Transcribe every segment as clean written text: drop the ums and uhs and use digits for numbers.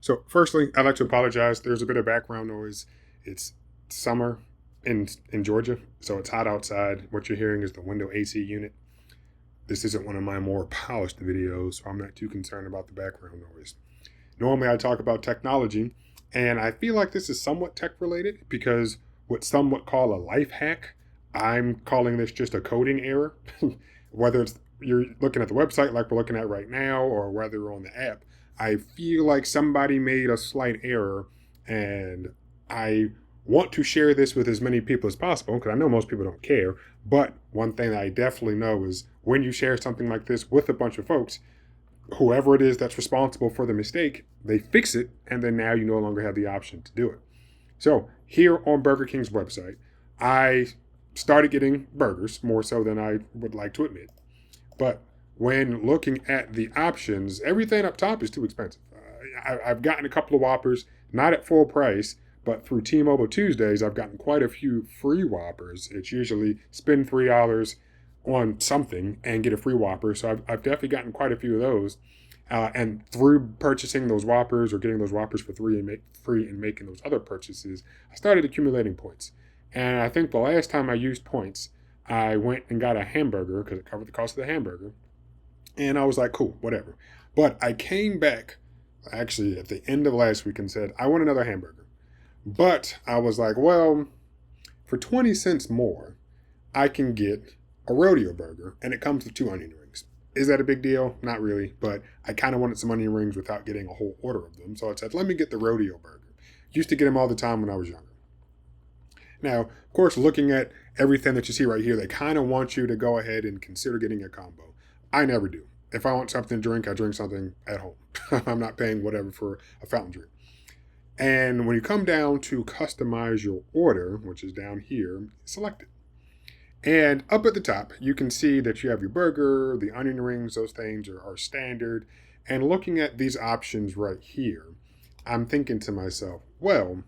So, firstly, I'd like to apologize. There's a bit of background noise. It's summer in Georgia, so it's hot outside. What you're hearing is the window AC unit. This isn't one of my more polished videos, so I'm not too concerned about the background noise. Normally, I talk about technology, and I feel like this is somewhat tech related because what some would call a life hack, I'm calling this just a coding error. Whether it's you're looking at the website like we're looking at right now, or whether on the app, I feel like somebody made a slight error, and I want to share this with as many people as possible because I know most people don't care. But one thing that I definitely know is when you share something like this with a bunch of folks, whoever it is that's responsible for the mistake, they fix it, and then now you no longer have the option to do it. So here on Burger King's website, I started getting burgers more so than I would like to admit. But when looking at the options, everything up top is too expensive. I've gotten a couple of Whoppers, not at full price, but through T-Mobile Tuesdays, I've gotten quite a few free Whoppers. It's usually spend $3 on something and get a free Whopper. So I've definitely gotten quite a few of those. And through purchasing those Whoppers or getting those Whoppers for free and making those other purchases, I started accumulating points. And I think the last time I used points, I went and got a hamburger because it covered the cost of the hamburger. And I was like, cool, whatever. But I came back actually at the end of last week and said, I want another hamburger. But I was like, well, for 20 cents more, I can get a rodeo burger and it comes with 2 onion rings. Is that a big deal? Not really, but I kind of wanted some onion rings without getting a whole order of them. So I said, let me get the rodeo burger. Used to get them all the time when I was younger. Now, of course, looking at everything that you see right here, they kind of want you to go ahead and consider getting a combo. I never do. If I want something to drink, I drink something at home. I'm not paying whatever for a fountain drink. And when you come down to customize your order, which is down here, select it. And up at the top, you can see that you have your burger, the onion rings, those things are standard. And looking at these options right here, I'm thinking to myself, well,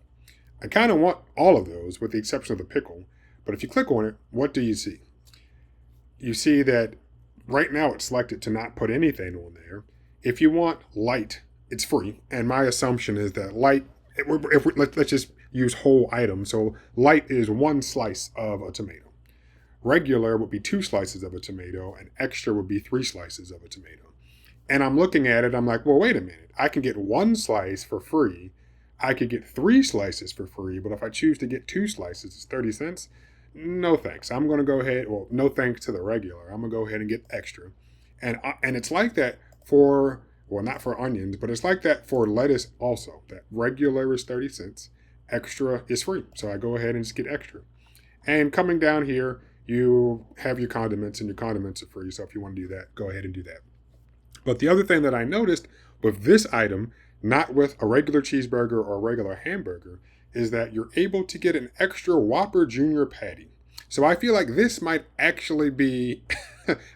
I kind of want all of those with the exception of the pickle. But if you click on it, what do you see? You see that right now it's selected to not put anything on there. If you want light, it's free. And my assumption is that light, let's just use whole items. So light is 1 slice of a tomato. Regular would be 2 slices of a tomato, and extra would be 3 slices of a tomato. And I'm looking at it, I'm like, well, wait a minute. I can get 1 slice for free. I could get 3 slices for free, but if I choose to get 2 slices, it's 30 cents. No thanks. I'm going to go ahead, well, no thanks to the regular. I'm going to go ahead and get extra. And it's like that for, well, not for onions, but it's like that for lettuce also. That regular is 30 cents, extra is free. So I go ahead and just get extra. And coming down here, you have your condiments, and your condiments are free. So if you want to do that, go ahead and do that. But the other thing that I noticed with this item, not with a regular cheeseburger or a regular hamburger, is that you're able to get an extra Whopper Junior patty. So I feel like this might actually be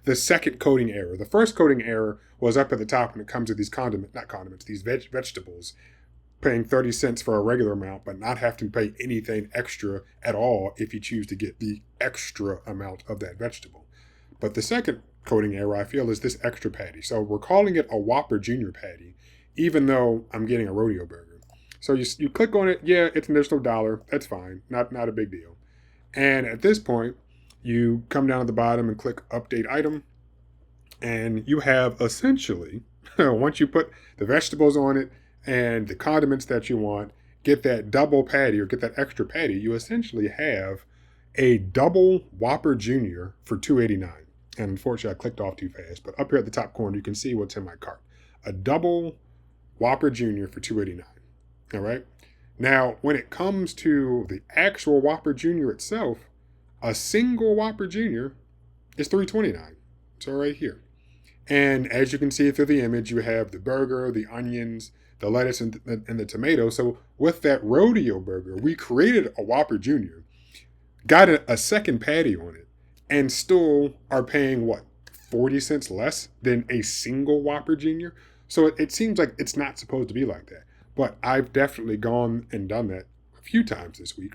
the second coding error. The first coding error was up at the top when it comes to these these vegetables, paying 30 cents for a regular amount, but not having to pay anything extra at all if you choose to get the extra amount of that vegetable. But the second coding error, I feel, is this extra patty. So we're calling it a Whopper Junior patty, even though I'm getting a rodeo burger. So you click on it, yeah, it's an additional dollar. That's fine. Not a big deal. And at this point, you come down at the bottom and click Update Item, and you have essentially, once you put the vegetables on it and the condiments that you want, get that double patty or get that extra patty, you essentially have a double Whopper Junior for $2.89. And unfortunately, I clicked off too fast, but up here at the top corner, you can see what's in my cart. A double Whopper Junior for $2.89. All right. Now, when it comes to the actual Whopper Junior itself, a single Whopper Junior is $3.29. So right here. And as you can see through the image, you have the burger, the onions, the lettuce, and the tomato. So with that rodeo burger, we created a Whopper Junior, got a second patty on it, and still are paying, what, 40 cents less than a single Whopper Junior? So it seems like it's not supposed to be like that. But I've definitely gone and done that a few times this week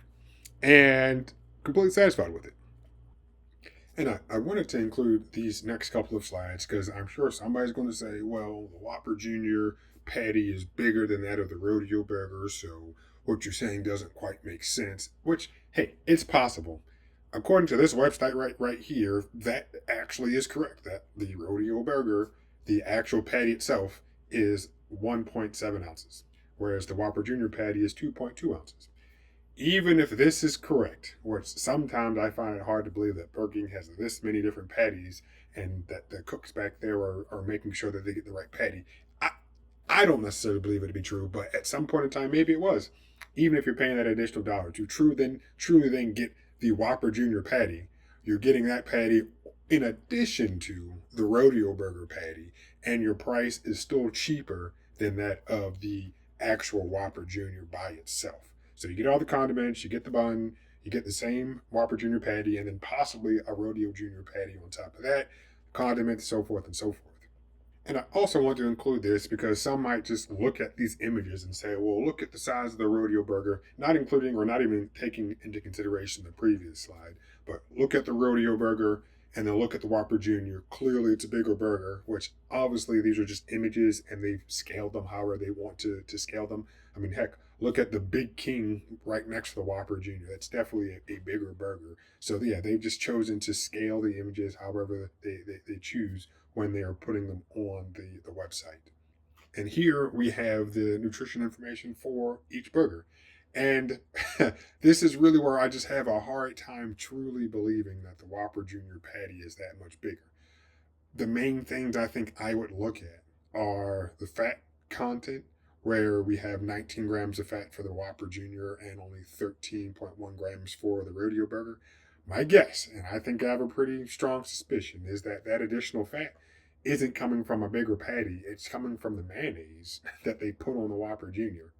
and completely satisfied with it. And I wanted to include these next couple of slides because I'm sure somebody's going to say, well, the Whopper Jr. patty is bigger than that of the Rodeo burger, so what you're saying doesn't quite make sense. Which, hey, it's possible. According to this website right here, that actually is correct. That the Rodeo burger, the actual patty itself, is 1.7 ounces, whereas the Whopper Junior patty is 2.2 ounces. Even if this is correct, which sometimes I find it hard to believe that Burger King has this many different patties and that the cooks back there are making sure that they get the right patty. I, I don't necessarily believe it to be true, but at some point in time, maybe it was. Even if you're paying that additional dollar to truly then get the Whopper Junior patty, you're getting that patty in addition to the Rodeo Burger patty, and your price is still cheaper than that of the actual Whopper Junior by itself. So you get all the condiments, you get the bun, you get the same Whopper Junior patty, and then possibly a Rodeo Junior patty on top of that, condiments, so forth and so forth. And I also want to include this because some might just look at these images and say, well, look at the size of the Rodeo burger, not including or not even taking into consideration the previous slide, but look at the Rodeo burger and then look at the Whopper Junior. Clearly, it's a bigger burger, which obviously these are just images and they've scaled them however they want to scale them. I mean, heck, look at the Big King right next to the Whopper Junior. That's definitely a bigger burger. So, yeah, they've just chosen to scale the images however they choose when they are putting them on the website. And here we have the nutrition information for each burger. And this is really where I just have a hard time truly believing that the Whopper Junior patty is that much bigger. The main things I think I would look at are the fat content, where we have 19 grams of fat for the Whopper Junior and only 13.1 grams for the Rodeo burger. My guess, and I think I have a pretty strong suspicion, is that that additional fat isn't coming from a bigger patty. It's coming from the mayonnaise that they put on the Whopper Junior.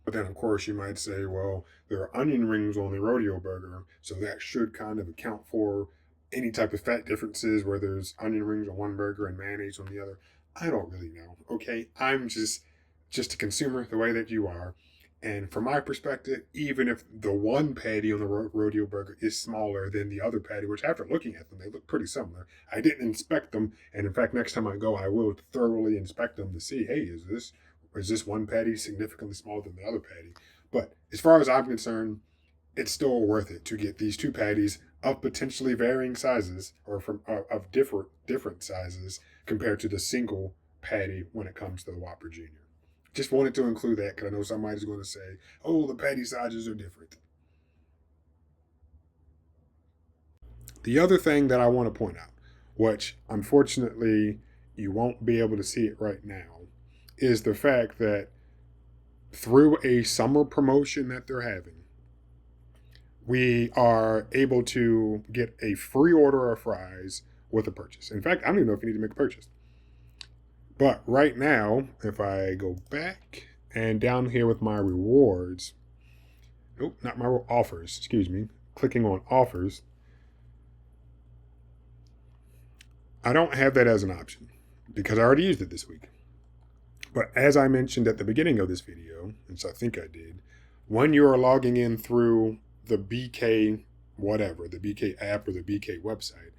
But then, of course, you might say, well, there are onion rings on the Rodeo burger, so that should kind of account for any type of fat differences where there's onion rings on one burger and mayonnaise on the other. I don't really know, okay? I'm just a consumer the way that you are. And from my perspective, even if the one patty on the Rodeo burger is smaller than the other patty, which after looking at them, they look pretty similar. I didn't inspect them. And in fact, next time I go, I will thoroughly inspect them to see, hey, is this one patty significantly smaller than the other patty? But as far as I'm concerned, it's still worth it to get these two patties of potentially varying sizes or from of different sizes compared to the single patty when it comes to the Whopper Junior. Just wanted to include that because I know somebody's going to say, oh, the patty sizes are different. The other thing that I want to point out, which unfortunately you won't be able to see it right now, is the fact that through a summer promotion that they're having, we are able to get a free order of fries with a purchase. In fact, I don't even know if you need to make a purchase. But right now, if I go back and down here with my rewards, nope, not my offers, excuse me, clicking on offers, I don't have that as an option because I already used it this week. But as I mentioned at the beginning of this video, and so I think I did, when you are logging in through the BK whatever, the BK app or the BK website,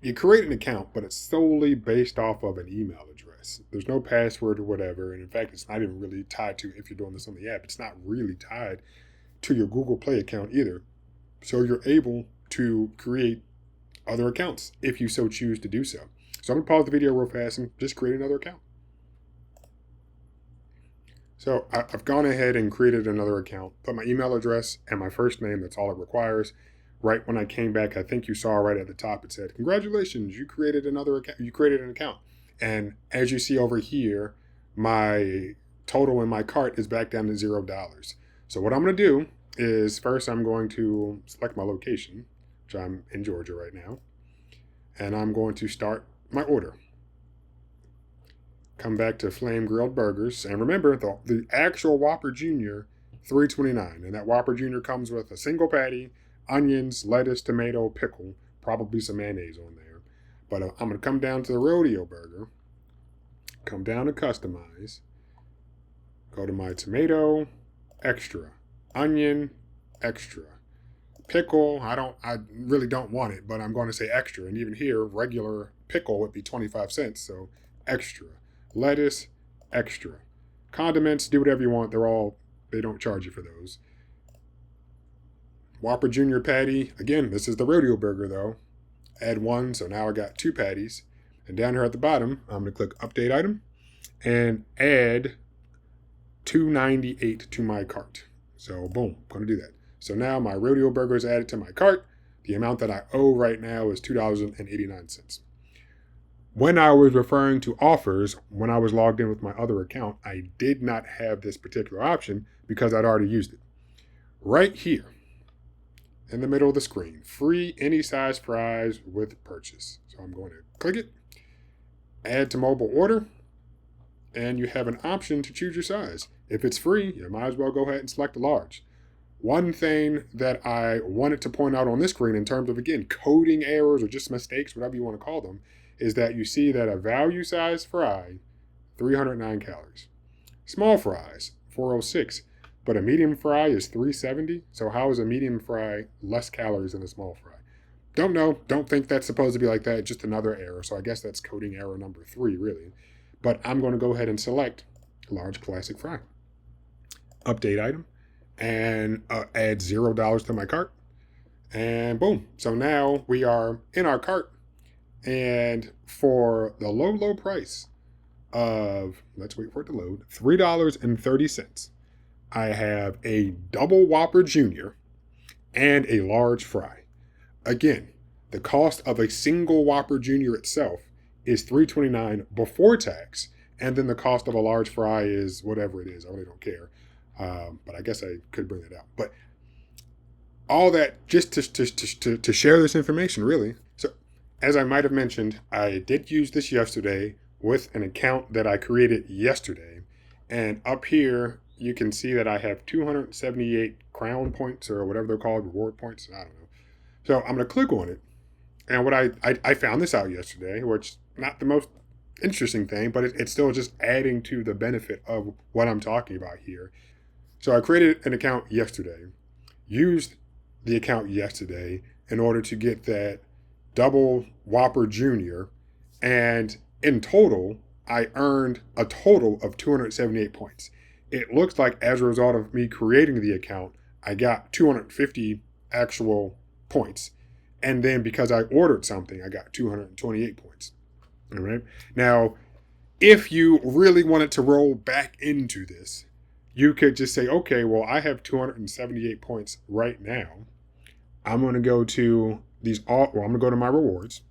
you create an account, but it's solely based off of an email address. There's no password or whatever. And in fact, it's not even really tied to, if you're doing this on the app, it's not really tied to your Google Play account either. So you're able to create other accounts if you so choose to do so. So I'm going to pause the video real fast and just create another account. So I've gone ahead and created another account, put my email address and my first name, that's all it requires. Right when I came back, I think you saw right at the top, it said, congratulations, you created another account. You created an account. And as you see over here, my total in my cart is back down to $0. So what I'm going to do is first I'm going to select my location, which I'm in Georgia right now. And I'm going to start my order. Come back to Flame Grilled Burgers. And remember, the actual Whopper Junior, $3.29. And that Whopper Junior comes with a single patty, onions, lettuce, tomato, pickle, probably some mayonnaise on there. But I'm going to come down to the Rodeo burger, come down to customize, go to my tomato, extra, onion, extra, pickle. I really don't want it, but I'm going to say extra. And even here, regular pickle would be 25 cents, so extra. Lettuce, extra. Condiments, do whatever you want. They don't charge you for those. Whopper Junior patty. Again, this is the Rodeo burger though. Add one, so now I got 2 patties. And down here at the bottom, I'm gonna click update item and add $2.98 to my cart. So boom, I'm gonna do that. So now my Rodeo burger is added to my cart. The amount that I owe right now is $2.89. When I was referring to offers, when I was logged in with my other account, I did not have this particular option because I'd already used it. Right here, in the middle of the screen, free any size fries with purchase. So I'm going to click it, add to mobile order, and you have an option to choose your size. If it's free, you might as well go ahead and select a large. One thing that I wanted to point out on this screen in terms of, again, coding errors or just mistakes, whatever you want to call them, is that you see that a value size fry, 309 calories. Small fries, 406. But a medium fry is 370. So how is a medium fry less calories than a small fry? Don't know. Don't think that's supposed to be like that. Just another error. So I guess that's coding error number 3, really. But I'm going to go ahead and select large classic fry. Update item. And add $0 to my cart. And boom. So now we are in our cart. And for the low price of, let's wait for it to load, $3.30, I have a double Whopper Junior and a large fry. Again, the cost of a single Whopper Junior itself is $3.29 before tax, and then the cost of a large fry is whatever it is. I really don't care, but I guess I could bring it out. But all that just to share this information, really. So, as I might have mentioned, I did use this yesterday with an account that I created yesterday. And up here, you can see that I have 278 crown points or whatever they're called, reward points. I don't know. So I'm going to click on it. And what I found this out yesterday, which is not the most interesting thing, but it's still just adding to the benefit of what I'm talking about here. So I created an account yesterday, used the account yesterday in order to get that double Whopper Junior, and in total, I earned a total of 278 points. It looks like as a result of me creating the account, I got 250 actual points. And then because I ordered something, I got 228 points. All right. Now, if you really wanted to roll back into this, you could just say, okay, well, I have 278 points right now. I'm going to go to I'm going to go to my rewards.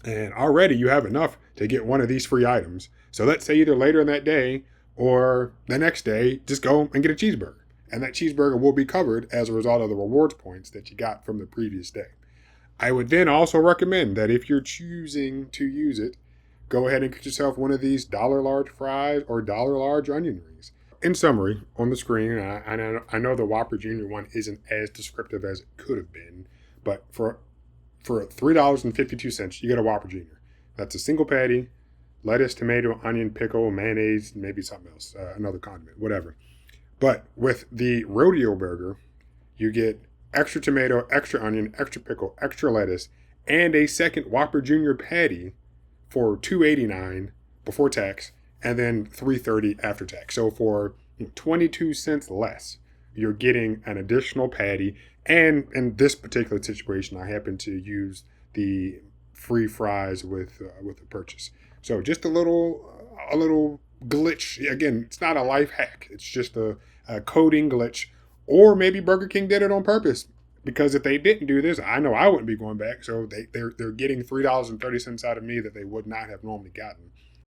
And already you have enough to get one of these free items. So let's say either later in that day or the next day, just go and get a cheeseburger. And that cheeseburger will be covered as a result of the rewards points that you got from the previous day. I would then also recommend that if you're choosing to use it, go ahead and get yourself one of these $1 large fries or $1 large onion rings. In summary, on the screen, I know the Whopper Junior one isn't as descriptive as it could have been, but for $3.52, you get a Whopper Junior. That's a single patty, lettuce, tomato, onion, pickle, mayonnaise, maybe something else, another condiment, whatever. But with the Rodeo burger, you get extra tomato, extra onion, extra pickle, extra lettuce, and a second Whopper Junior patty for $2.89 before tax, and then $3.30 after tax. So for 22 cents less, you're getting an additional patty. And in this particular situation, I happen to use the free fries with the purchase. So just a little glitch. Again, it's not a life hack. It's just a coding glitch. Or maybe Burger King did it on purpose. Because if they didn't do this, I know I wouldn't be going back. So they're getting $3.30 out of me that they would not have normally gotten.